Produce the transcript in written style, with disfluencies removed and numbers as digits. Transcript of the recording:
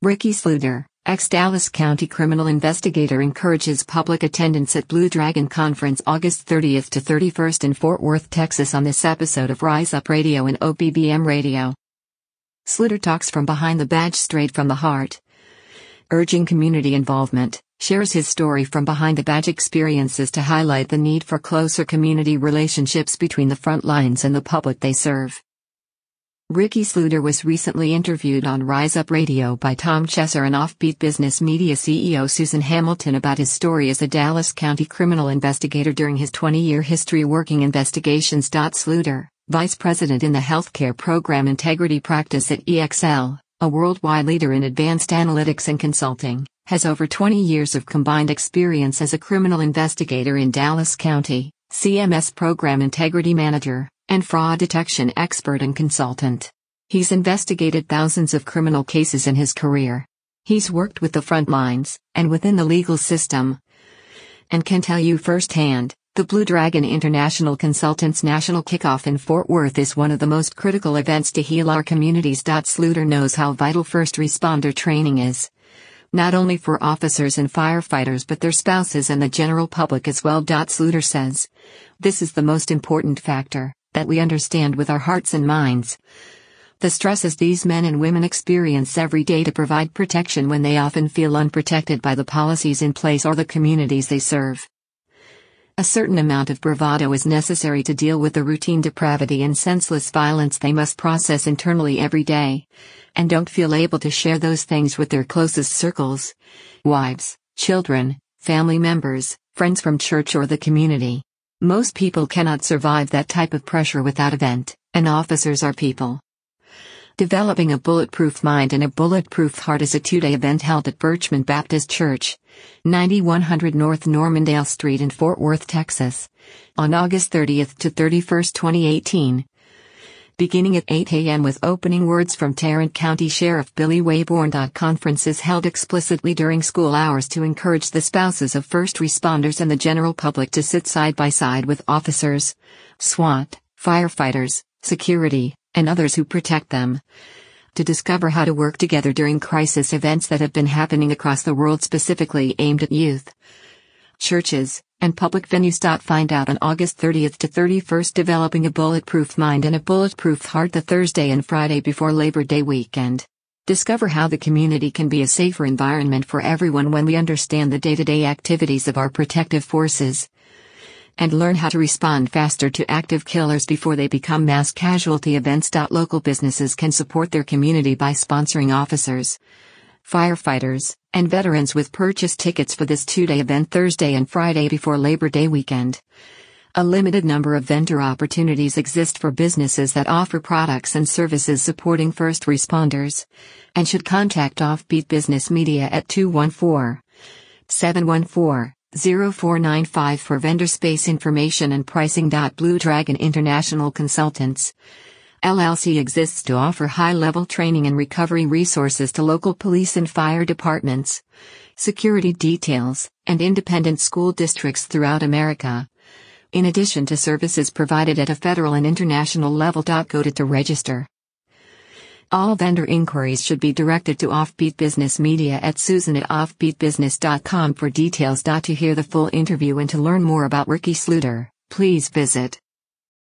Ricky Sluder, ex-Dallas County criminal investigator, encourages public attendance at Blue Dragon Conference August 30th to 31st in Fort Worth, Texas on this episode of Rise Up Radio and OBBM Radio. Sluder talks from behind the badge, straight from the heart. Urging community involvement, shares his story from behind the badge experiences to highlight the need for closer community relationships between the front lines and the public they serve. Ricky Sluder was recently interviewed on Rise Up Radio by Tom Chesser and Offbeat Business Media CEO Susan Hamilton about his story as a Dallas County criminal investigator during his 20-year history working investigations. Sluder, vice president in the healthcare program integrity practice at EXL, a worldwide leader in advanced analytics and consulting, has over 20 years of combined experience as a criminal investigator in Dallas County, CMS program integrity manager, and fraud detection expert and consultant. He's investigated thousands of criminal cases in his career. He's worked with the front lines, and within the legal system, and can tell you firsthand, the Blue Dragon International Consultants National Kickoff in Fort Worth is one of the most critical events to heal our communities. Sluder knows how vital first responder training is, not only for officers and firefighters but their spouses and the general public as well. Sluder says, "This is the most important factor, that we understand with our hearts and minds the stresses these men and women experience every day to provide protection when they often feel unprotected by the policies in place or the communities they serve. A certain amount of bravado is necessary to deal with the routine depravity and senseless violence they must process internally every day, and don't feel able to share those things with their closest circles, wives, children, family members, friends from church or the community. Most people cannot survive that type of pressure without a vent, and officers are people." Developing a Bulletproof Mind and a Bulletproof Heart is a two-day event held at Birchmont Baptist Church, 9100 North Normandale Street in Fort Worth, Texas, on August 30th to 31st, 2018. Beginning at 8 a.m. with opening words from Tarrant County Sheriff Billy Wayborn. Conference is held explicitly during school hours to encourage the spouses of first responders and the general public to sit side by side with officers, SWAT, firefighters, security, and others who protect them, to discover how to work together during crisis events that have been happening across the world, specifically aimed at youth, churches, and public venues. Find out on August 30th to 31st. Developing a Bulletproof Mind and a Bulletproof Heart, the Thursday and Friday before Labor Day weekend. Discover how the community can be a safer environment for everyone when we understand the day-to-day activities of our protective forces, and learn how to respond faster to active killers before they become mass casualty events. Local businesses can support their community by sponsoring officers, firefighters, and veterans with purchase tickets for this two-day event Thursday and Friday before Labor Day weekend. A limited number of vendor opportunities exist for businesses that offer products and services supporting first responders, and should contact Offbeat Business Media at 214-714-0495 for vendor space information and pricing. Blue Dragon International Consultants LLC exists to offer high-level training and recovery resources to local police and fire departments, security details, and independent school districts throughout America, in addition to services provided at a federal and international level. Go to register. All vendor inquiries should be directed to Offbeat Business Media at susan@offbeatbusiness.com for details. To hear the full interview and to learn more about Ricky Sluder, please visit